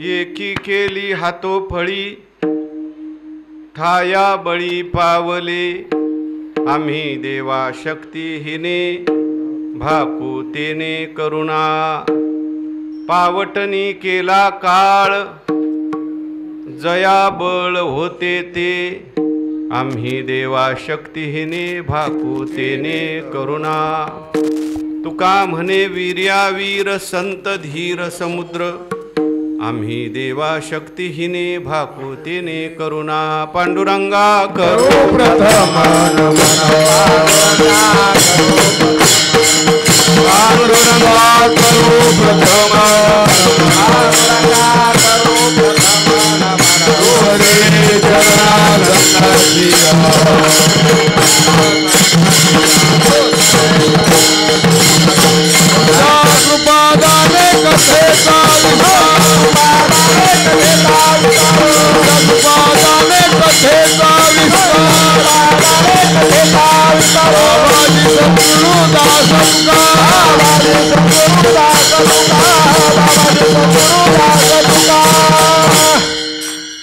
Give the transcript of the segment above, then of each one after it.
एकी केली हातो फळी ठाया बळी पावले आम्ही देवा शक्तीहीने भाकुतेने करुणा पावटणी केला काळ जया बळ होते ते आम्ही देवा शक्तीहीने भाकुतेने करुणा तुका म्हणे वीर्यावीर संत धीर समुद्र आम्ही देवा शक्तीहीने भाकुतेने करुणा पांडुरंगा करो प्रथम पांडुरंगा करो प्रथम कृपादाने कथेचा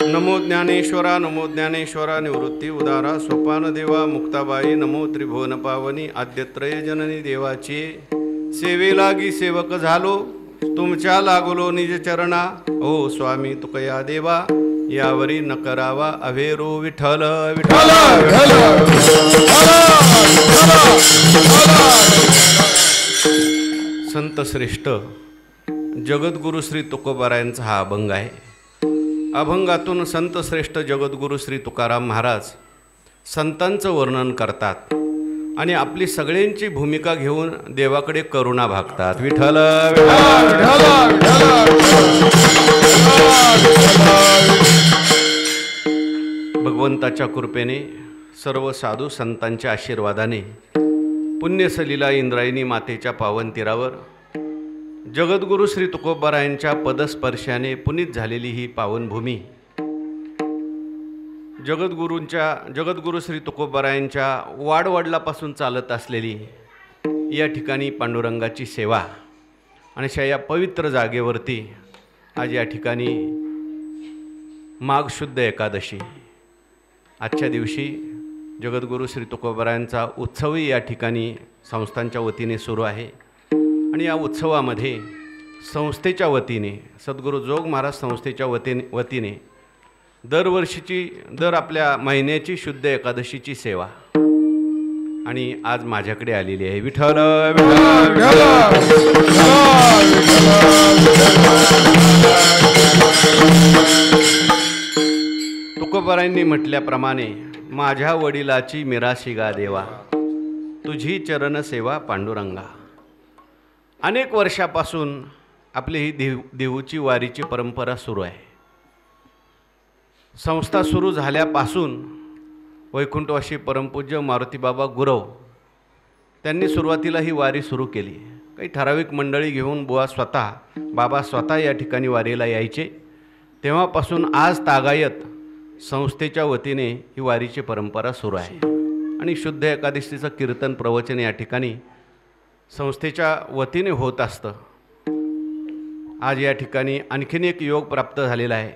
नमो ज्ञानेश्वरा नमो ज्ञानेश्वरा निवृत्ती उदारा सोपान देवा मुक्ताबाई नमो त्रिभुवन पावनी आद्यत्रय जननी देवाची सेवे लागी सेवक झालो तुमच्या लागलो निज चरणा ओ स्वामी तुकया देवा यावरी न करावा अभेरो विठ्ठल विठ्ठल संत श्रेष्ठ जगद्गुरु श्री तुकोबारायांचा हा अभंग आहे. अभंगातून संत श्रेष्ठ जगद्गुरु श्री तुकाराम महाराज संतांचं वर्णन करतात आणि आपली सगळ्यांची भूमिका घेऊन देवाकडे करुणा भागतात. विठ्ठल भगवंताच्या कृपेने सर्व साधू संतांच्या आशीर्वादाने पुण्यसलीला इंद्रायणी मातेच्या पावन तीरावर जगद्गुरु श्री तुकोबारायांच्या पदस्पर्शाने पुनीत झालेली ही पावनभूमी जगद्गुरु श्री तुकोबारायांच्या वाडवडिलापासून चालत असलेली या ठिकाणी पांडुरंगाची सेवा आणि अशा या पवित्र जागेवरती आज या ठिकाणी माघ शुद्ध एकादशी आजच्या दिवशी जगद्गुरु श्री तुकोबारायांचा उत्सवही या ठिकाणी संस्थांच्या वतीने सुरू आहे आणि या उत्सवामध्ये संस्थेच्या वतीने सद्गुरू जोग महाराज संस्थेच्या वतीने दर आपल्या महिन्याची शुद्ध एकादशीची सेवा आणि आज माझ्याकडे आलेली आहे. विठ्ठल तुकोबारायांनी म्हटल्याप्रमाणे माझ्या वडिलाची मिराशी गा देवा तुझी चरण सेवा पांडुरंगा. अनेक वर्षापासून आपली ही देहूची वारीची परंपरा सुरू आहे. संस्था सुरू झाल्यापासून वैकुंठवासी परमपूज्य मारुतीबाबा गुरव त्यांनी सुरुवातीला ही वारी सुरू केली. काही ठराविक मंडळी घेऊन बाबा स्वतः या ठिकाणी वारीला यायचे. तेव्हापासून आज तागायत संस्थेच्या वतीने ही वारीची परंपरा सुरू आहे आणि शुद्ध एकादशीचं कीर्तन प्रवचन या ठिकाणी संस्थेच्या वतीने होत असतं. आज या ठिकाणी आणखीन एक योग प्राप्त झालेला आहे.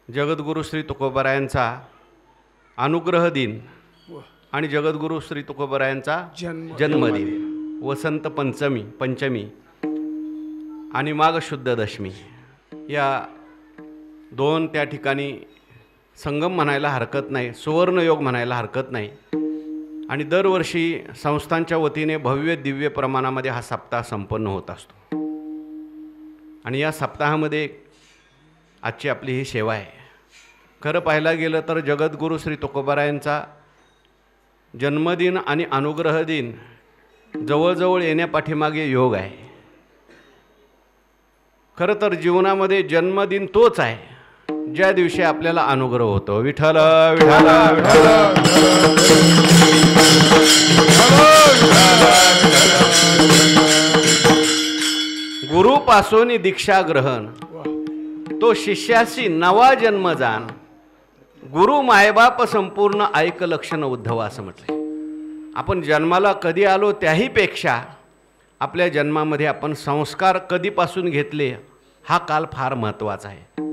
जगद्गुरु श्री तुकोबारायांचा अनुग्रह दिन आणि जगद्गुरु श्री तुकोबारायांचा जन्मदिन वसंत पंचमी आणि माघ शुद्ध दशमी या दोन त्या ठिकाणी संगम म्हणायला हरकत नाही, सुवर्णयोग म्हणायला हरकत नाही. आणि दरवर्षी संस्थांच्या वतीने भव्य दिव्य प्रमाणामध्ये हा सप्ताह संपन्न होत असतो आणि या सप्ताहामध्ये आजची आपली ही सेवा आहे. खरं पाहायला गेलं तर जगद्गुरु श्री तुकोबारायांचा जन्मदिन आणि अनुग्रह दिन जवळजवळ येण्यापाठीमागे योग आहे. खरं तर जीवनामध्ये जन्मदिन तोच आहे ज्या दिवशी आपल्याला अनुग्रह होतो. विठ्ठल विठ्ठल गुरुपासून दीक्षा ग्रहण तो शिष्यासी नवा जन्म जाण गुरु मायबाप संपूर्ण ऐक लक्षण उद्धव असं म्हटलंय. आपण जन्माला कधी आलो त्याहीपेक्षा आपल्या जन्मामध्ये आपण संस्कार कधीपासून घेतले हा काल फार महत्त्वाचा आहे.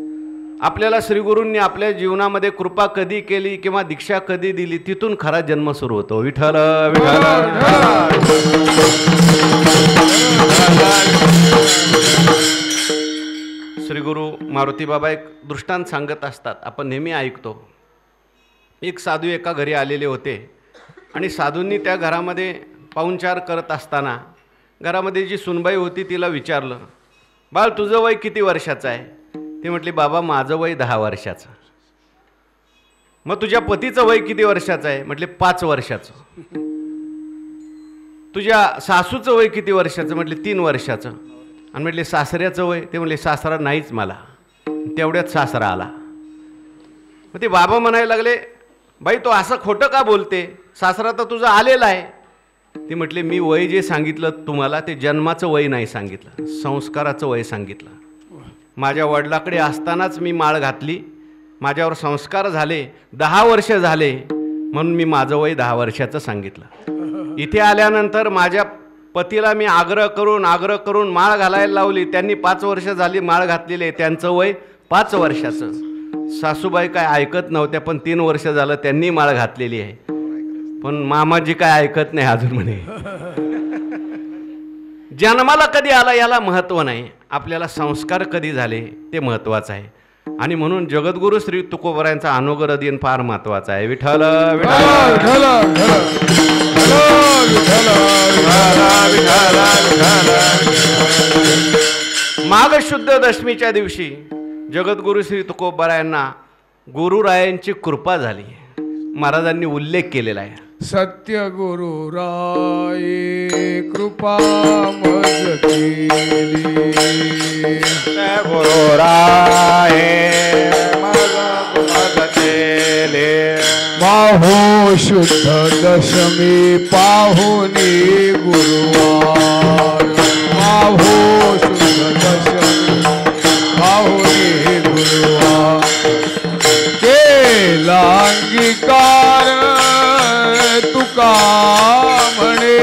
आपल्याला श्रीगुरूंनी आपल्या जीवनामध्ये कृपा कधी केली किंवा दीक्षा कधी दिली तिथून खरा जन्म सुरू होतो. विठ्ठल श्रीगुरू मारुती बाबा एक दृष्टांत सांगत असतात, आपण नेहमी ऐकतो. एक साधू एका घरी आलेले होते आणि साधूंनी त्या घरामध्ये पाहुणचार करत असताना घरामध्ये जी सुनबाई होती तिला विचारलं, बाळ तुझं वय किती वर्षाचं आहे? ती म्हटली, बाबा माझं वय 10 वर्षाचं. मग तुझ्या पतीचं वय किती वर्षाचं आहे? म्हटले 5 वर्षाचं. तुझ्या सासूचं वय किती वर्षाचं? म्हटले 3 वर्षाचं. आणि म्हटले सासऱ्याचं वय? ते म्हटले सासरा नाहीच मला. तेवढ्यात सासरा आला. मग ते बाबा म्हणायला लागले, बाई तो असं खोटं का बोलते? सासरा तर तुझा आलेला आहे. ती म्हटले मी वय जे सांगितलं तुम्हाला ते जन्माचं वय नाही सांगितलं, संस्काराचं वय सांगितलं. माझ्या वडिलाकडे असतानाच मी माळ घातली, माझ्यावर संस्कार झाले, 10 वर्ष झाले म्हणून मी माझं वय 10 वर्षाचं सांगितलं. इथे आल्यानंतर माझ्या पतीला मी आग्रह करून माळ घालायला लावली. त्यांनी 5 वर्ष झाली माळ घातलेली आहे, त्यांचं वय 5 वर्षाचं. सासूबाई काय ऐकत नव्हत्या, पण 3 वर्ष झालं त्यांनी माळ घातलेली आहे, पण मामाजी काय ऐकत नाही अजून म्हणे. जन्माला कधी आला याला महत्त्व नाही, आपल्याला संस्कार कधी झाले ते महत्त्वाचं आहे. आणि म्हणून जगद्गुरु श्री तुकोबरायांचा अनुग्रह दिन फार महत्त्वाचा आहे. विठ्ठल माघ शुद्ध दशमीच्या दिवशी जगद्गुरु श्री तुकोबरायांना गुरुरायांची कृपा झाली. महाराजांनी उल्लेख केलेला आहे, सत्य गुरु राये कृपा मज केली, गुरु राये मज केले. माहो शुद्ध दशमी पाहुनी गुरुवार, माहो शुद्ध दशमी पाहुनी गुरुवार. केला अंगीकार तुका म्हणे,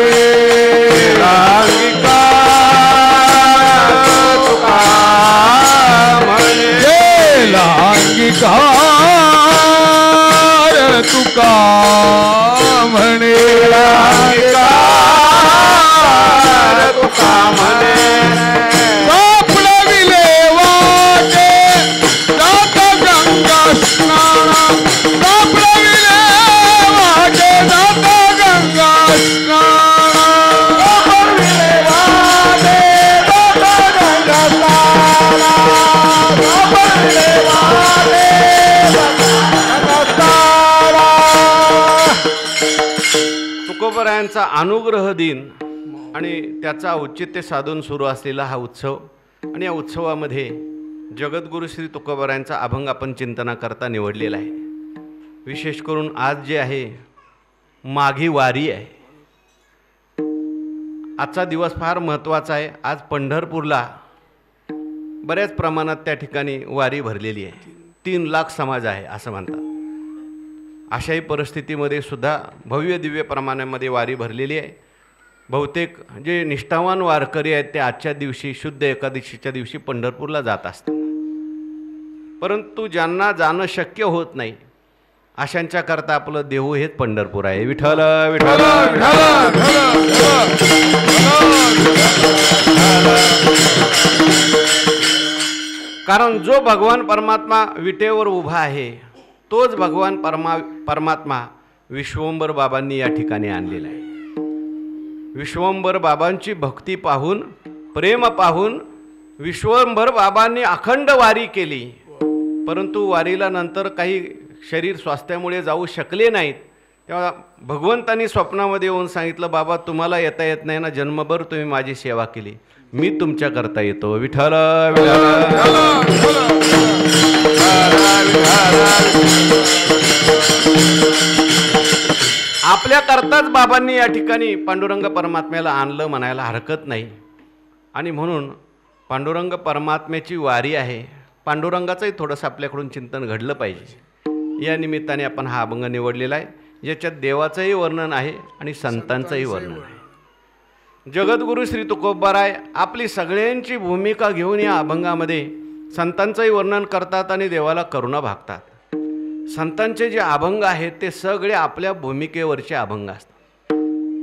अंगीकार तुका म्हणे, केला अंगीकार तुका म्हणे, अंगीकार तुका म्हणे. सापडविले वाटे जात गंगा स्नान, सापडविले वाटे जात गंगा स्नान, सापडविले वाटे जात गंगा स्नान, सापडविले वाटे जात गंगा स्नान. तुकोबरायांचा अनुग्रह दिन आणि त्याचा औचित्य साधून सुरू असलेला हा उत्सव, आणि या उत्सवामध्ये जगद्गुरु श्री तुकोबरायांचा अभंग आपण चिंतनाकरता निवडलेला आहे. विशेष करून आज जे आहे माघी वारी आहे. आजचा दिवस फार महत्त्वाचा आहे. आज पंढरपूरला बऱ्याच प्रमाणात त्या ठिकाणी वारी भरलेली आहे. 3 लाख समाज आहे असं म्हणतात. अशाही परिस्थितीमध्ये सुद्धा भव्य दिव्य प्रमाणामध्ये वारी भरलेली आहे. बहुतेक जे निष्ठावान वारकरी आहेत ते आजच्या दिवशी शुद्ध एकादशीच्या दिवशी पंढरपूरला जात असतात. परंतु ज्यांना जाणं शक्य होत नाही अशांच्या करता आपलं देहू हेच पंढरपूर आहे. विठ्ठल विठ्ठल. कारण जो भगवान परमात्मा विटेवर उभा आहे तोच भगवान परमात्मा विश्वंभर बाबांनी या ठिकाणी आणलेला आहे. विश्वंभर बाबांची भक्ती पाहून, प्रेम पाहून विश्वंभर बाबांनी अखंड वारी केली. परंतु वारीला नंतर काही शरीर स्वास्थ्यामुळे जाऊ शकले नाहीत. तेव्हा भगवंतांनी स्वप्नामध्ये येऊन सांगितलं, बाबा तुम्हाला येता येत नाही ना, जन्मभर तुम्ही माझी सेवा केली, मी तुमच्याकरता येतो. विठ्ठल आपल्या करताच बाबांनी या ठिकाणी पांडुरंग परमात्म्याला आणलं म्हणायला हरकत नाही. आणि म्हणून पांडुरंग परमात्म्याची वारी आहे. पांडुरंगाचंही थोडंसं आपल्याकडून चिंतन घडलं पाहिजे. या निमित्ताने आपण हा अभंग निवडलेला आहे, ज्याच्यात देवाचंही वर्णन आहे आणि संतांचंही वर्णन आहे. जगद्गुरु श्री तुकोबाराय आपली सगळ्यांची भूमिका घेऊन या अभंगामध्ये संतांचंही वर्णन करतात आणि देवाला करुणा भागतात. संतांचे जे अभंग आहेत ते सगळे आपल्या भूमिकेवरचे अभंग असतात.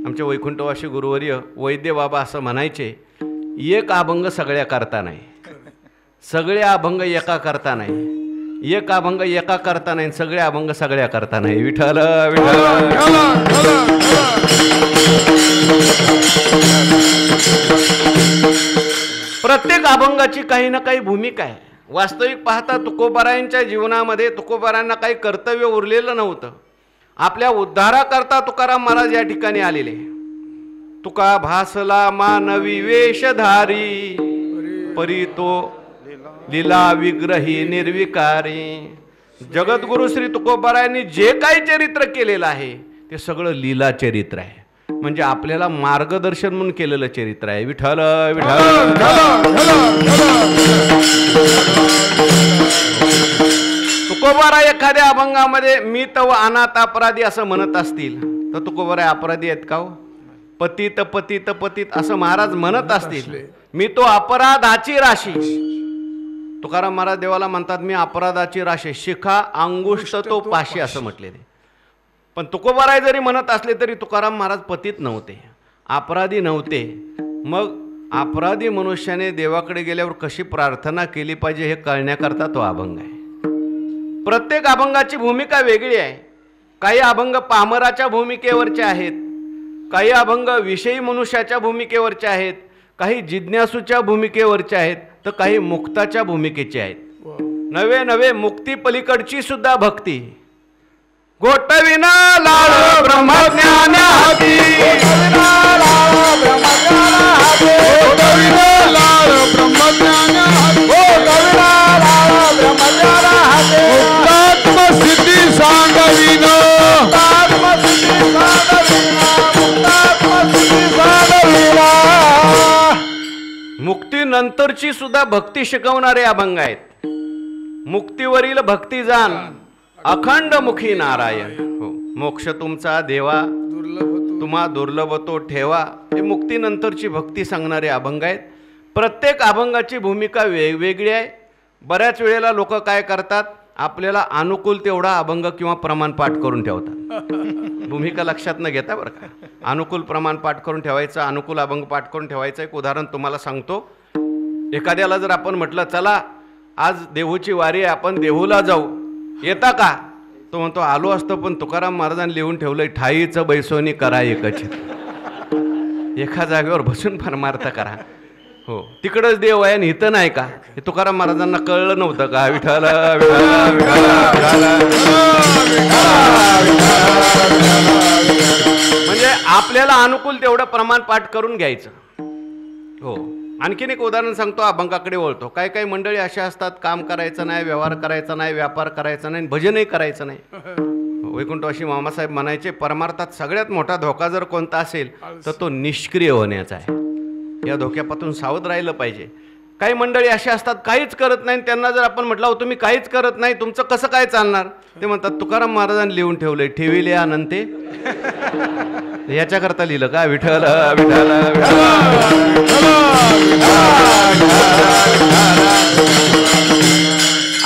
आमचे वैकुंठवासी गुरुवर्य वैद्य बाबा असं म्हणायचे, एक अभंग सगळ्या करता नाही, सगळे अभंग एका करता नाही, एक अभंग एका करता नाही, सगळे अभंग सगळ्या करता नाही. विठ्ठल प्रत्येक अभंगाची काही ना काही भूमिका आहे. वास्तविक पाहता तुकोबारायांच्या जीवनामध्ये तुकोबारायांना काही कर्तव्य उरलेलं नव्हतं. आपल्या उद्धाराकरता तुकाराम महाराज या ठिकाणी आलेले. तुका भासला मानवी वेशधारी, परी तो लीला विग्रही निर्विकारी. जगद्गुरु श्री तुकोबारायांनी जे काही चरित्र केलेलं आहे ते सगळं लीला चरित्र आहे. म्हणजे आपल्याला मार्गदर्शन म्हणून केलेलं चरित्र आहे. विठ्ठल विठ्ठल. तुकोबारा एखाद्या अभंगामध्ये मी तव अनाथ अपराधी असं म्हणत असतील तर तुकोबारा अपराधी आहेत का हो? पतित पतित पतित असं महाराज म्हणत असतील, मी तो अपराधाची राशी. तुकाराम महाराज देवाला म्हणतात मी अपराधाची राशी, शिखा अंगुष्ठ तो पाशी असं म्हटलेले. पण तुकोबाराय जरी म्हणत असले तरी तुकाराम महाराज पतित नव्हते, अपराधी नव्हते. मग अपराधी मनुष्याने देवाकडे गेल्यावर कशी प्रार्थना केली पाहिजे हे कळण्याकरता तो अभंग आहे. प्रत्येक अभंगाची भूमिका वेगळी आहे. काही अभंग पामराच्या भूमिकेवरचे आहेत, काही अभंग विषयी मनुष्याच्या भूमिकेवरचे आहेत, काही जिज्ञासूच्या भूमिकेवरचे आहेत, तर काही मुक्ताच्या भूमिकेचे आहेत. नवे नवे मुक्ती पलीकडची सुद्धा भक्ती. गोठविना लाळ ब्रह्मज्ञान हाती, सिद्धी सांगविन, मुक्तीनंतरची सुद्धा भक्ती शिकवणारे अभंग आहेत. मुक्तीवरील भक्ती जाण अखंड मुखी नारायण. हो, मोक्ष तुमचा देवा तुम्हा दुर्लभ तो ठेवा, हे मुक्तीनंतरची भक्ती सांगणारे अभंग आहेत. प्रत्येक अभंगाची भूमिका वेगवेगळी आहे. बऱ्याच वेळेला लोक काय करतात, आपल्याला अनुकूल तेवढा अभंग किंवा प्रमाण पाठ करून ठेवतात. भूमिका लक्षात न घेता बरं का, अनुकूल प्रमाण पाठ करून ठेवायचं, अनुकूल अभंग पाठ करून ठेवायचं. एक उदाहरण तुम्हाला सांगतो. एखाद्याला जर आपण म्हटलं चला आज देहूची वारी आहे, आपण देहूला जाऊ, येता का? तो म्हणतो आलो असतो, पण तुकाराम महाराजांनी लिहून ठेवलंय ठाईचं बैसोनी करा एकच. एका जागेवर बसून परमार्थ करा. हो, तिकडंच देव आहे आणि इथं नाही का, हे तुकाराम महाराजांना कळलं नव्हतं का? विठ्ठल म्हणजे आपल्याला अनुकूल तेवढं प्रमाण पाठ करून घ्यायचं. हो, आणखीन एक उदाहरण सांगतो, अभंगाकडे वळतो. काही काही मंडळी अशा असतात, काम करायचं नाही, व्यवहार करायचा नाही, व्यापार करायचा नाही, भजनही करायचं नाही. वैकुंठवासी मामासाहेब म्हणायचे, परमार्थात सगळ्यात मोठा धोका जर कोणता असेल तर तो निष्क्रिय होण्याचा आहे. या धोक्यापासून सावध राहिलं पाहिजे. काही मंडळी अशा असतात, काहीच करत नाही. त्यांना जर आपण म्हटलं तुम्ही काहीच करत नाही, तुमचं कसं काय चालणार? ते म्हणतात तुकाराम महाराजांनी लिहून ठेवलंय ठेविले अनंते. याच्याकरता लिहिलं का? विठ्ठल विठ्ठल.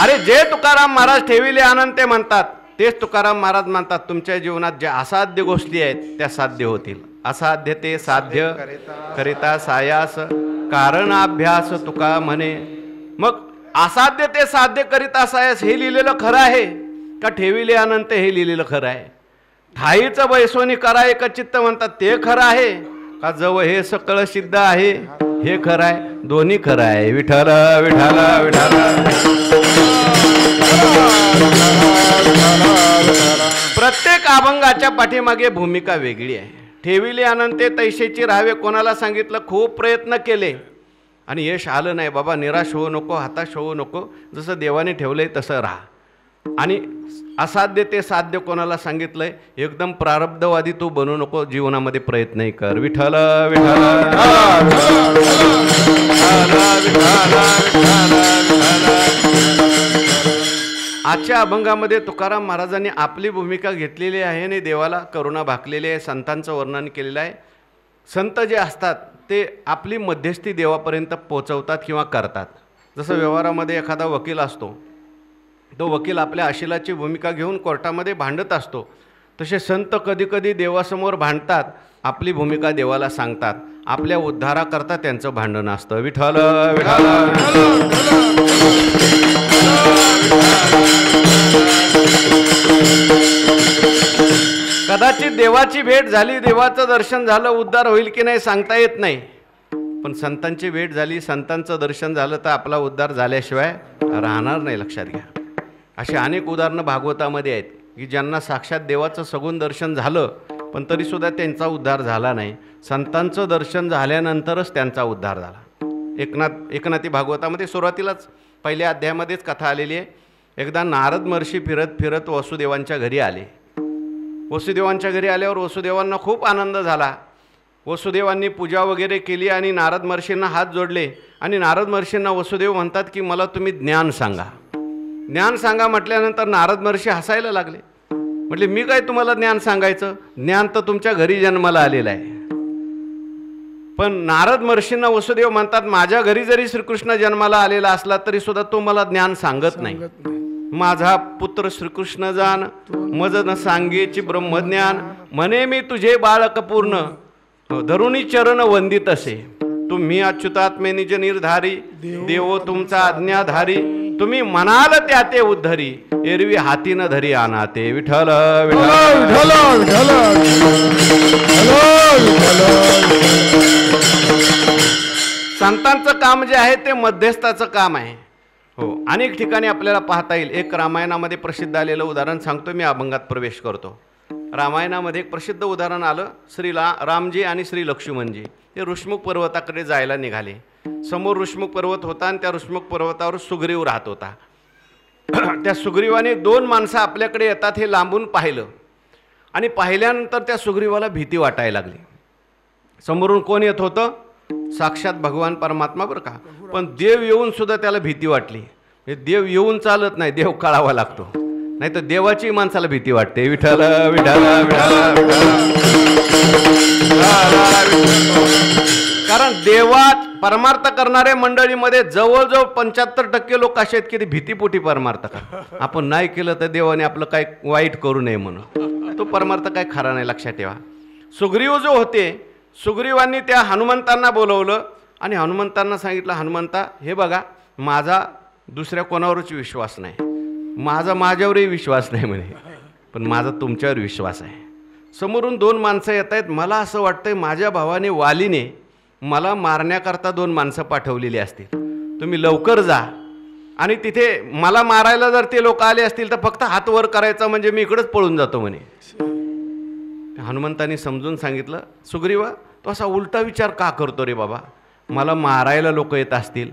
अरे जे तुकाराम महाराज ठेविले अनंते म्हणतात तेच तुकाराम महाराज म्हणतात तुमच्या जीवनात ज्या असाध्य गोष्टी आहेत त्या साध्य होतील. असाध्य ते साध्य करिता सायास कारण अभ्यास तुका म्हणे. मग असाध्य ते साध्य करिता सायास हे लिहिलेलं खरं आहे का ठेविले अनंत हे लिहिलेलं खरं आहे? ठाईचं बैसोनी करा एक चित्त म्हणतात ते खरं आहे का जव हे सकळ सिद्ध आहे हे खरं आहे? दोन्ही खरं आहे. विठ्ठल विठ्ठल विठ्ठल. प्रत्येक अभंगाच्या पाठीमागे भूमिका वेगळी आहे. ठेविले अनंते तैसेची राहावे कोणाला सांगितलं, खूप प्रयत्न केले आणि यश आलं नाही. बाबा निराश होऊ नको, हताश होऊ नको, जसं देवाने ठेवलंय तसं राहा. आणि असाध्य ते साध्य कोणाला सांगितलंय, एकदम प्रारब्धवादी तू बनू नको, जीवनामध्ये प्रयत्नही कर. विठ्ठल विठ्ठल. आजच्या अभंगामध्ये तुकाराम महाराजांनी आपली भूमिका घेतलेली आहे आणि देवाला करुणा भाकलेली आहे. संतांचं वर्णन केलेलं आहे. संत जे असतात ते आपली मध्यस्थी देवापर्यंत पोचवतात किंवा करतात. जसं व्यवहारामध्ये एखादा वकील असतो, तो वकील आपल्या अशिलाची भूमिका घेऊन कोर्टामध्ये भांडत असतो, तसे संत कधीकधी देवासमोर भांडतात, आपली भूमिका देवाला सांगतात, आपल्या उद्धाराकरता त्यांचं भांडण असतं. विठ्ठल विठ्ठल. कदाचित देवाची भेट झाली, देवाचं दर्शन झालं, उद्धार होईल की नाही सांगता येत नाही, पण संतांची भेट झाली, संतांचं दर्शन झालं तर आपला उद्धार झाल्याशिवाय राहणार नाही. लक्षात घ्या. अशी अनेक उदाहरणं भागवतामध्ये आहेत की ज्यांना साक्षात देवाचं सगुण दर्शन झालं पण तरीसुद्धा त्यांचा उद्धार झाला नाही. संतांचं दर्शन झाल्यानंतरच त्यांचा उद्धार झाला. एकनाथी भागवतामध्ये सुरुवातीलाच पहिल्या अध्यायामध्येच कथा आलेली आहे. एकदा नारद महर्षी फिरत फिरत वसुदेवांच्या घरी आले. वसुदेवांच्या घरी आल्यावर वसुदेवांना खूप आनंद झाला. वसुदेवांनी पूजा वगैरे केली आणि नारद महर्षींना हात जोडले आणि नारद महर्षींना वसुदेव म्हणतात की मला तुम्ही ज्ञान सांगा. ज्ञान सांगा म्हटल्यानंतर नारद महर्षी हसायला लागले. म्हटले मी काय तुम्हाला ज्ञान सांगायचं, ज्ञान तर तुमच्या घरी जन्माला आलेलं आहे. पण नारद महर्षींना वसुदेव म्हणतात माझ्या घरी जरी श्रीकृष्ण जन्माला आलेला असला तरी सुद्धा तो मला ज्ञान सांगत नाही. माझा पुत्र श्रीकृष्ण जान मज न सांगेची ब्रह्मज्ञान, म्हणे मी तुझे बाळक पूर्ण धरुणी चरण वंदित असे. तुम्ही अच्युतात्मे निज निर्धारी, देवो तुमचा आज्ञाधारी, तुम्ही म्हणाल त्या ते उद्धरी, एरवी हाती न धरी आनाते. विठ्ठल विठ्ठल. संतांचं काम जे आहे ते मध्यस्थाचं काम आहे. हो, अनेक ठिकाणी आपल्याला पाहता येईल. एक रामायणामध्ये प्रसिद्ध आलेलं उदाहरण सांगतो मी, अभंगात प्रवेश करतो. रामायणामध्ये एक प्रसिद्ध उदाहरण आलं. रामजी आणि श्री लक्ष्मणजी हे ऋष्मुख पर्वताकडे जायला निघाले. समोर ऋष्मुख पर्वत होता आणि त्या ऋष्मुख पर्वतावर सुग्रीव राहत होता. त्या सुग्रीवाने दोन माणसं आपल्याकडे येतात हे लांबून पाहिलं आणि पाहिल्यानंतर त्या सुग्रीवाला भीती वाटायला लागली. समोरून कोण येत होतं? साक्षात भगवान परमात्मा बरं का. पण देव येऊन सुद्धा त्याला भीती वाटली. देव येऊन चालत नाही, देव कळावा लागतो, नाही तर देवाची माणसाला भीती वाटते. विठ्ठल विठ्ठल कारण देवात परमार्थ करणाऱ्या मंडळीमध्ये जवळजवळ 75% लोक असे आहेत की ते भीतीपोटी परमार्थ करतात. आपण नाही केलं तर देवाने आपलं काय वाईट करू नये म्हणून. तो परमार्थ काय खरा नाही. लक्षात ठेवा. सुग्रीव जो होते, सुग्रीवांनी त्या हनुमंतांना बोलवलं आणि हनुमंतांना सांगितलं, हनुमंता हे बघा माझा दुसऱ्या कोणावरच विश्वास नाही, माझ्यावरही विश्वास नाही म्हणे, पण माझा तुमच्यावर विश्वास आहे. समोरून दोन माणसं येत आहेत. मला असं वाटतंय माझ्या भावाने वालीने मला मारण्याकरता दोन माणसं पाठवलेली असतील. तुम्ही लवकर जा आणि तिथे मला मारायला जर ते लोक आले असतील तर फक्त हात वर करायचा म्हणजे मी इकडंच पळून जातो म्हणे. हनुमंतांनी समजून सांगितलं, सुग्रीवा तो असा उलटा विचार का करतो रे बाबा? मला मारायला लोक येत असतील,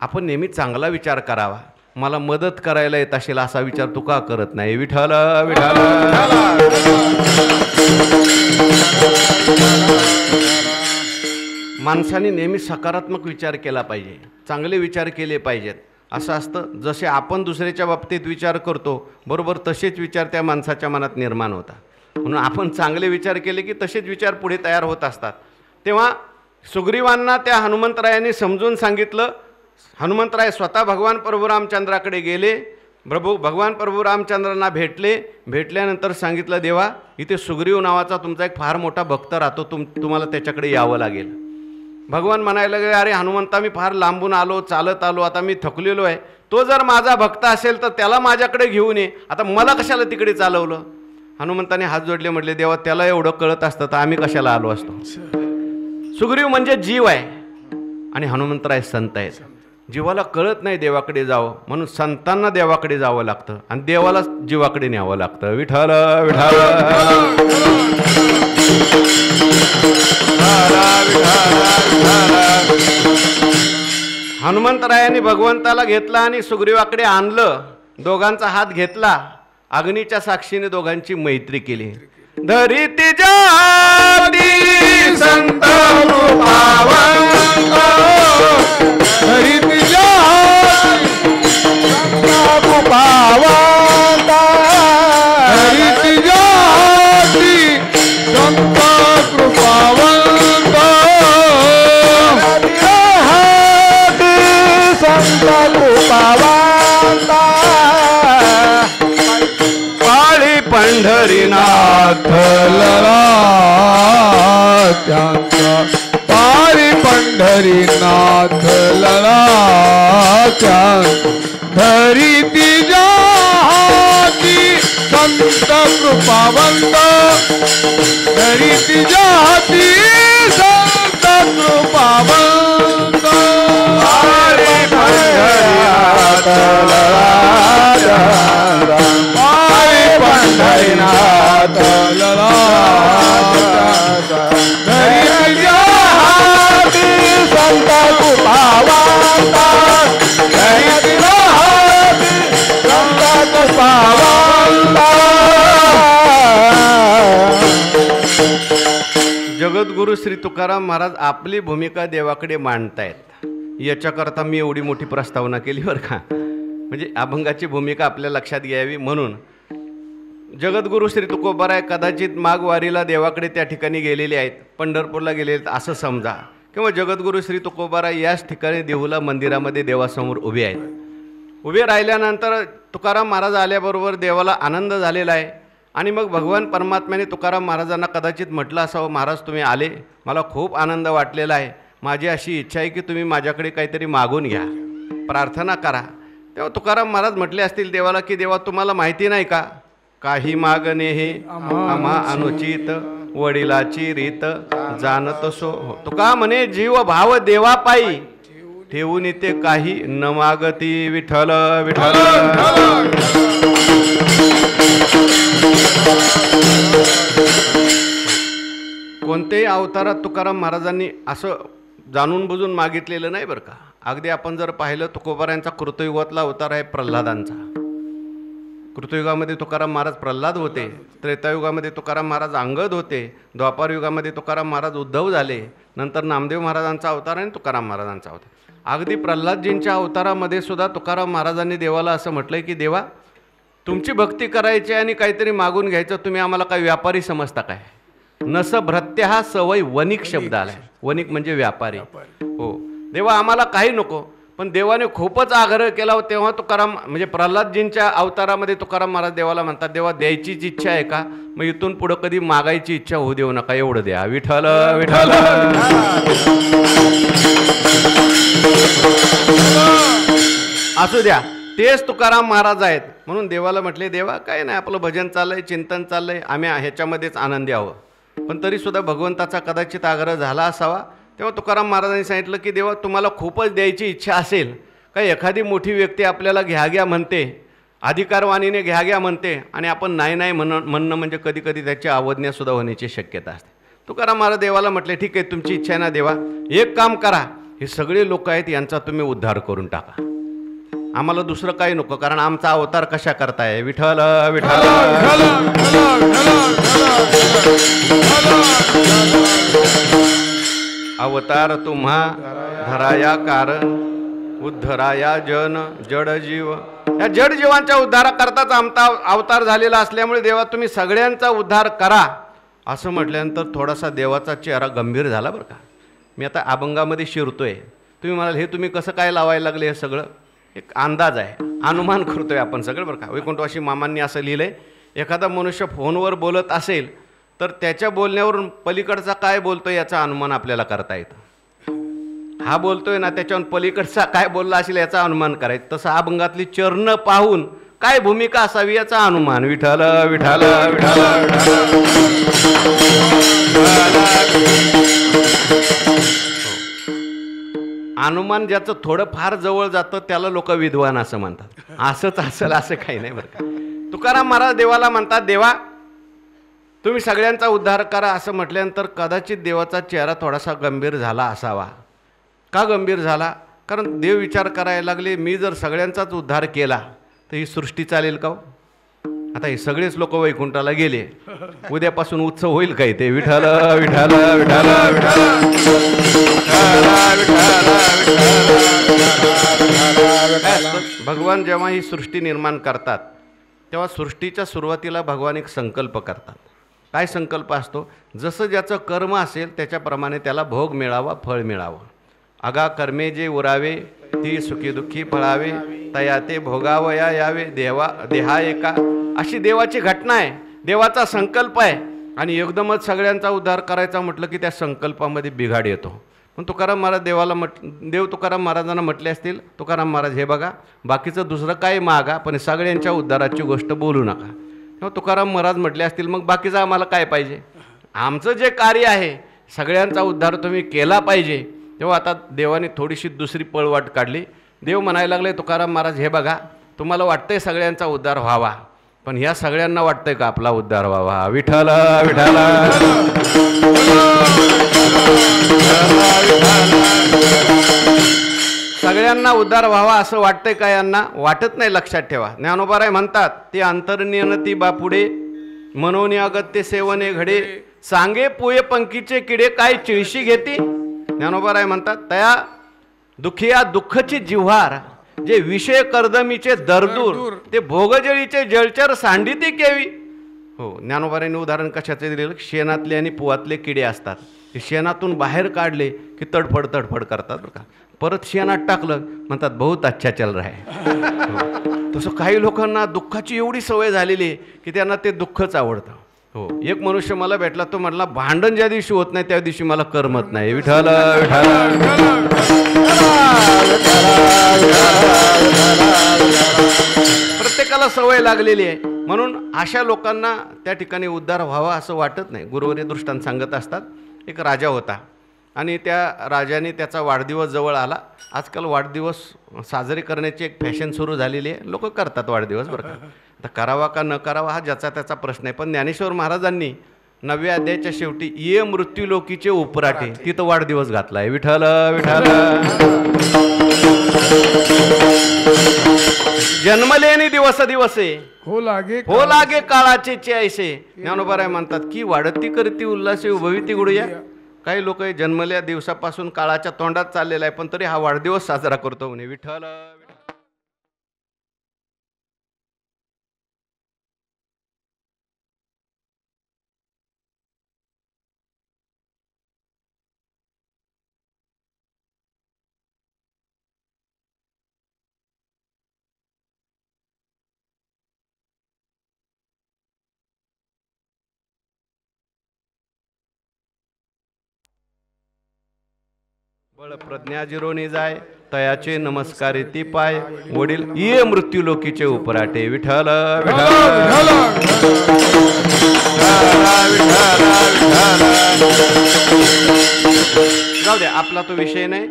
आपण नेहमी चांगला विचार करावा. मला मदत करायला येत असेल असा विचार तू का करत नाही? विठ्ठल विठ्ठल. माणसाने नेहमी सकारात्मक विचार केला पाहिजे, चांगले विचार केले पाहिजेत. असं असतं जसे आपण दुसऱ्याच्या बाबतीत विचार करतो बरोबर तसेच विचार त्या माणसाच्या मनात निर्माण होतात. म्हणून आपण चांगले विचार केले की तसेच विचार पुढे तयार होत असतात. तेव्हा सुग्रीवांना त्या हनुमंतरायांनी समजून सांगितलं. हनुमंतराय स्वतः भगवान प्रभू रामचंद्राकडे गेले. भगवान प्रभू रामचंद्रांना भेटल्यानंतर सांगितलं, देवा इथे सुग्रीव नावाचा तुमचा एक फार मोठा भक्त राहतो, तुम्हाला त्याच्याकडे यावं लागेल. भगवान म्हणायला लागले, अरे हनुमंता मी फार लांबून आलो, चालत आलो, आता मी थकलेलो आहे. तो जर माझा भक्त असेल तर त्याला माझ्याकडे घेऊन ये, आता मला कशाला तिकडे चालवलं? हनुमंताने हात जोडले, म्हटले देवा त्याला एवढं कळत असतं तर आम्ही कशाला आलो असतो? सुग्रीव म्हणजे जीव आहे आणि हनुमंतराय संत आहेत. जीवाला कळत नाही देवाकडे जावं म्हणून संतांना देवाकडे जावं लागतं आणि देवाला जीवाकडे न्यावं लागतं. विठ्ठल विठ्ठल. हनुमंतरायांनी भगवंताला घेतला आणि सुग्रीवाकडे आणलं. दोघांचा हात घेतला, अग्नीच्या साक्षीने दोघांची मैत्री केली. धरिती जाती संत रूपावंत, धरिती जाती संत रूपावंत, धरिती जाती संत रूपावंत, संत पंढरीनाथ लला त्यांचा पारी पंढरीनाथ लला धरी तिच्या हाती संत कृपावंत धरी तिच्या हाती संत कृपावंत पारी पंढरीनाथ पारी पंढरीनाथ लला धरी तिच्या हाती संत कृपावंत धरी तिच्या हाती संत कृपावंत जगद्गुरु श्री तुकाराम महाराज आपली भूमिका देवाकडे मांडतायत. याच्याकरता मी एवढी मोठी प्रस्तावना केली बरं का. म्हणजे अभंगाची भूमिका आपल्या लक्षात घ्यावी म्हणून. जगद्गुरु श्री तुकोबाराय कदाचित माघवारीला देवाकडे त्या ठिकाणी गेलेले आहेत, पंढरपूरला गेलेले आहेत असं समजा, किंवा जगद्गुरु श्री तुकोबाराय याच ठिकाणी देहुला मंदिरामध्ये देवासमोर उभे आहेत. उभे राहिल्यानंतर तुकाराम महाराज आल्याबरोबर देवाला आनंद झालेला आहे. आणि मग भगवान परमात्म्याने तुकाराम महाराजांना कदाचित म्हटलं असावं, महाराज तुम्ही आले, मला खूप आनंद वाटलेला आहे, माझी अशी इच्छा आहे की तुम्ही माझ्याकडे काहीतरी मागून घ्या, प्रार्थना करा. तेव्हा तुकाराम महाराज म्हटले असतील देवाला की देवा तुम्हाला माहिती नाही का, काही मागणे हे आम्हा अनुचित, वडिलाची रीत जाणत सो. तुका म्हणे जीव भाव देवा पायी, ठेवून ते काही न मागती विठ्ठल विठ्ठल. कोणत्याही अवतारात तुकाराम महाराजांनी असं जाणून बुजून मागितलेलं नाही बरं का. अगदी आपण जर पाहिलं तुकोबारायांचा कृतयुगातला अवतार आहे प्रल्हादांचा. कृतयुगामध्ये तुकाराम महाराज प्रल्हाद होते, त्रेतायुगामध्ये तुकाराम महाराज अंगद होते, द्वापार युगामध्ये तुकाराम महाराज उद्धव झाले, नंतर नामदेव महाराजांचा अवतार आणि तुकाराम महाराजांचा अवतार. अगदी प्रल्हादजींच्या अवतारामध्ये सुद्धा तुकाराम महाराजांनी देवाला असं म्हटलंय की देवा तुमची भक्ती करायची आणि काहीतरी मागून घ्यायचं, तुम्ही आम्हाला काही व्यापारी समजता काय. नस भृत्य हा सवय वणिक शब्द आलाय. वणिक म्हणजे व्यापारी. हो देवा आम्हाला काही नको, पण देवाने खूपच आग्रह केला. तेव्हा तुकाराम म्हणजे प्रल्हादजींच्या अवतारामध्ये तुकाराम महाराज देवाला म्हणतात देवा द्यायचीच इच्छा आहे का, मग इथून पुढं कधी मागायची इच्छा होऊ देऊ नका, एवढं द्या विठ्ठल विठ्ठल. असू द्या, तेच तुकाराम महाराज आहेत. म्हणून देवाला म्हटले देवा काय नाही, आपलं भजन चाललंय, चिंतन चाललंय, आम्ही ह्याच्यामध्येच आनंदी आहोत. पण तरीसुद्धा भगवंताचा कदाचित आग्रह झाला असावा. तेव्हा तुकाराम महाराजांनी सांगितलं की देवा तुम्हाला खूपच द्यायची इच्छा असेल, काही एखादी मोठी व्यक्ती आपल्याला घ्या घ्या म्हणते, अधिकारवाणीने घ्या घ्या म्हणते, आणि आपण नाही नाही म्हणणं म्हणजे कधी कधी त्याची अवज्ञासुद्धा होण्याची शक्यता असते. तुकाराम महाराज देवाला म्हटले ठीक आहे तुमची इच्छा आहे ना देवा, एक काम करा, हे सगळे लोक आहेत यांचा तुम्ही उद्धार करून टाका, आम्हाला दुसरं काही नको, कारण आमचा अवतार कशा करताय विठ्ठल विठ्ठल. अवतार तुम्हा धराया कारण, उद्धराया जन जड जीव. या जड जीवांच्या उद्धाराकरताच आमचा अवतार झालेला असल्यामुळे देवा तुम्ही सगळ्यांचा उद्धार करा असं म्हटल्यानंतर थोडासा देवाचा चेहरा गंभीर झाला बरं का. मी आता अभंगामध्ये शिरतोय, तुम्ही म्हणाल हे तुम्ही कसं काय लावायला लागले, हे सगळं एक अंदाज आहे, अनुमान करतोय आपण सगळं बरं का. वैकुंठवासी मामांनी असं लिहिलंय, एखादा मनुष्य फोनवर बोलत असेल तर त्याच्या बोलण्यावरून पलीकडचा काय बोलतोय याचा अनुमान आपल्याला करता येतं. हा बोलतोय ना त्याच्यावरून पलीकडचा काय बोलला असेल याचा अनुमान करायचं. तसं अभंगातली चरण पाहून काय भूमिका असावी याचा अनुमान विठ्ठल विठ्ठल विठ्ठल. अनुमान ज्याचं थोडं फार जवळ जातं त्याला लोक विद्वान असं म्हणतात. असंच असेल असं काही नाही बरं का. तुकाराम महाराज देवाला म्हणतात देवा तुम्ही सगळ्यांचा उद्धार करा असं म्हटल्यानंतर कदाचित देवाचा चेहरा थोडासा गंभीर झाला असावा. का गंभीर झाला, कारण देव विचार करायला लागले मी जर सगळ्यांचाच उद्धार केला तर ही सृष्टी चालेल का. आता हे सगळेच लोक वैकुंठाला गेले, उद्यापासून उत्सव होईल काय ते विठ्ठल विठ्ठल विठ्ठल विठ्ठल. भगवान जेव्हा ही सृष्टी निर्माण करतात तेव्हा सृष्टीच्या सुरुवातीला भगवान एक संकल्प करतात. काय संकल्प असतो, जसं ज्याचं कर्म असेल त्याच्याप्रमाणे त्याला भोग मिळावा, फळ मिळावं. अगा कर्मे जे उरावे ती सुखी दुःखी फळावे, तया ते भोगावया यावे देवा देहा एका, अशी देवाची घटना आहे. देवाचा संकल्प आहे आणि एकदमच सगळ्यांचा उद्धार करायचा म्हटलं की त्या संकल्पामध्ये बिघाड येतो. पण तुकाराम महाराज देव तुकाराम महाराजांना म्हटले असतील, तुकाराम महाराज हे बघा, बाकीचं दुसरं काय मागा पण सगळ्यांच्या उद्धाराची गोष्ट बोलू नका. तेव्हा तुकाराम महाराज म्हटले असतील मग बाकीचं आम्हाला काय पाहिजे, आमचं जे कार्य आहे सगळ्यांचा उद्धार तुम्ही केला पाहिजे. तेव्हा आता देवाने थोडीशी दुसरी पळवाट काढली. देव म्हणायला लागले, तुकाराम महाराज हे बघा, तुम्हाला वाटतंय सगळ्यांचा उद्धार व्हावा, पण ह्या सगळ्यांना वाटतंय का आपला उद्धार व्हावा? विठ्ठल विठ्ठल सगळ्यांना उद्धार व्हावा असं वाटतंय का? यांना वाटत नाही. लक्षात ठेवा. ज्ञानोबाराय म्हणतात, ते अंतर्नियनती बापुडे मनोनी अगत्य सेवने घडे सांगे पोये पंखीचे किडे काय चिळशी घेती. ज्ञानोबाराय म्हणतात, तया दुखिया दुःखची जिव्हार जे विषय कर्दमीचे दरदूर ते भोगजळीचे जळचर सांडिती केवी. हो, ज्ञानोबारांनी उदाहरण कशाचे दिलेलं? शेणातले आणि पुवातले किडे असतात, ते शेणातून बाहेर काढले की तडफड तडफड करतात बरं का. परत शेणात टाकलं म्हणतात बहुत अच्छा चल रहा है. तसं काही लोकांना दुःखाची एवढी सवय झालेली आहे की त्यांना ते दुःखच आवडतं. हो, एक मनुष्य मला भेटला, तो म्हटला भांडण ज्या दिवशी होत नाही त्या दिवशी मला करमत नाही. विठ्ठल विठ्ठल प्रत्येकाला सवय लागलेली आहे. म्हणून अशा लोकांना त्या ठिकाणी उद्धार व्हावा असं वाटत नाही. गुरुवर्य दृष्टांत सांगत असतात, एक राजा होता आणि त्या राजाने त्याचा वाढदिवस जवळ आला. आजकाल वाढदिवस साजरे करण्याची एक फॅशन सुरू झालेली आहे, लोक करतात वाढदिवस बरं का. आता करावा का न करावा हा ज्याचा त्याचा प्रश्न आहे. पण ज्ञानेश्वर महाराजांनी 9व्या अध्यायाच्या शेवटी ये मृत्यू लोकीचे उपराटे तिथं वाढदिवस घातला आहे. विठ्ठल विठ्ठल जन्मलेनी दिवस दिवसे हो लागे काळाचे ऐसे. ज्ञानोबाराय म्हणतात की वाढती करती उल्हासे उभविती गुडूया. काही लोक जन्मल्या दिवसापासून काळाच्या तोंडात चाललेला आहे पण तरी हा वाढदिवस साजरा करतो म्हणे. विठ्ठल बळ प्रज्ञा जिरोनी जाय तयाचे नमस्कारे ती पाय वडील ये मृत्यू लोकीचे उपराटे. विठ्ठल जाऊ द्या, आपला तो विषय नाही.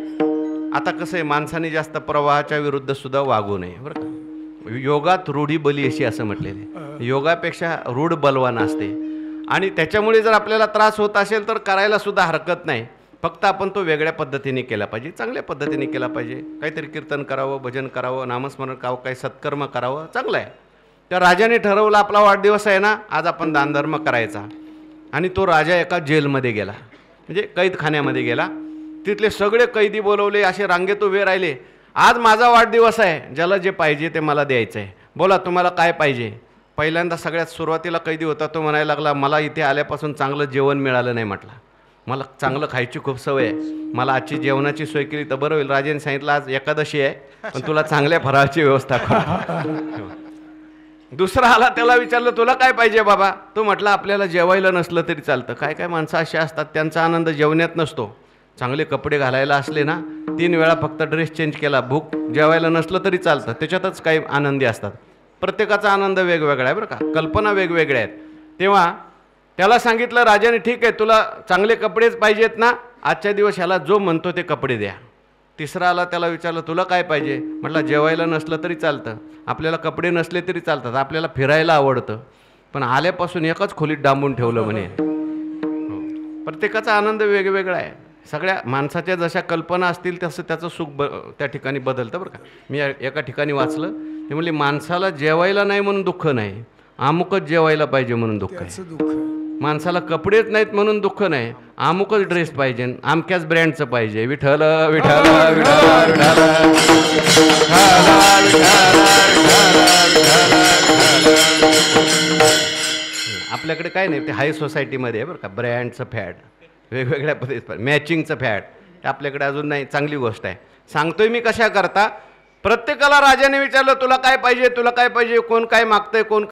आता कसं आहे, माणसाने जास्त प्रवाहाच्या विरुद्ध सुद्धा वागू नये बरं का. योगात रूढी बली अशी असं म्हटलेले, योगापेक्षा रूढ बलवान असते आणि त्याच्यामुळे जर आपल्याला त्रास होत असेल तर करायला सुद्धा हरकत नाही. फक्त आपण तो वेगळ्या पद्धतीने केला पाहिजे, चांगल्या पद्धतीने केला पाहिजे. काहीतरी कीर्तन करावं, भजन करावं, नामस्मरण करावं, काही सत्कर्म करावं, चांगलं आहे. त्या राजाने ठरवलं आपला वाढदिवस आहे ना, आज आपण दानधर्म करायचा. आणि तो राजा एका जेलमध्ये गेला, म्हणजे कैदखान्यामध्ये गेला. तिथले सगळे कैदी बोलवले, असे रांगेत उभे राहिले. आज माझा वाढदिवस आहे, ज्याला जे पाहिजे ते मला द्यायचं आहे, बोला तुम्हाला काय पाहिजे. पहिल्यांदा सगळ्यात सुरुवातीला कैदी होता तो म्हणायला लागला, मला इथे आल्यापासून चांगलं जेवण मिळालं नाही. म्हटलं मला चांगलं खायची खूप सवय आहे, मला आजची जेवणाची सोय केली तर बरं होईल. राजाने सांगितलं आज एकादशी आहे पण तुला चांगल्या फराळाची व्यवस्था कर. दुसरा आला, त्याला विचारलं तुला काय पाहिजे बाबा. तो म्हटला आपल्याला जेवायला नसलं तरी चालतं. काय काय माणसं अशी असतात त्यांचा आनंद जेवण्यात नसतो. चांगले कपडे घालायला असले ना 3 वेळा फक्त ड्रेस चेंज केला, भूक जेवायला नसलं तरी चालतं, त्याच्यातच काही आनंदी असतात. प्रत्येकाचा आनंद वेगवेगळा आहे बरं का, कल्पना वेगवेगळ्या आहेत. तेव्हा त्याला सांगितलं राजाने, ठीक आहे तुला चांगले कपडेच पाहिजेत ना, आजच्या दिवस ह्याला जो म्हणतो ते कपडे द्या. तिसरा आला, त्याला विचारलं तुला काय पाहिजे. म्हटलं जेवायला नसलं तरी चालतं, आपल्याला कपडे नसले तरी चालतात, आपल्याला फिरायला आवडतं, पण आल्यापासून एकाच खोलीत डांबून ठेवलं म्हणे. प्रत्येकाचा आनंद वेगवेगळा आहे. सगळ्या माणसाच्या जशा कल्पना असतील तसं त्याचं सुख त्या ठिकाणी बदलतं बरं का. मी एका ठिकाणी वाचलं, ते म्हणजे माणसाला जेवायला नाही म्हणून दुःख नाही, अमुकच जेवायला पाहिजे म्हणून दुःख आहे. माणसाला कपडेच नाहीत म्हणून दुःख नाही, अमुकच ड्रेस पाहिजे, अमक्याच ब्रँडचं पाहिजे. विठ्ठल विठ्ठल आपल्याकडे काय नाही, ते हाय सोसायटीमध्ये आहे बरं का. ब्रँडचं फॅड, वेगवेगळ्या पद्धती, मॅचिंगचं फॅड आपल्याकडे अजून नाही. चांगली गोष्ट आहे. सांगतोय मी कशा करता. प्रत्येकाला राजाने विचारलं तुला काय पाहिजे, तुला काय पाहिजे, कोण काय मागतंय, कोण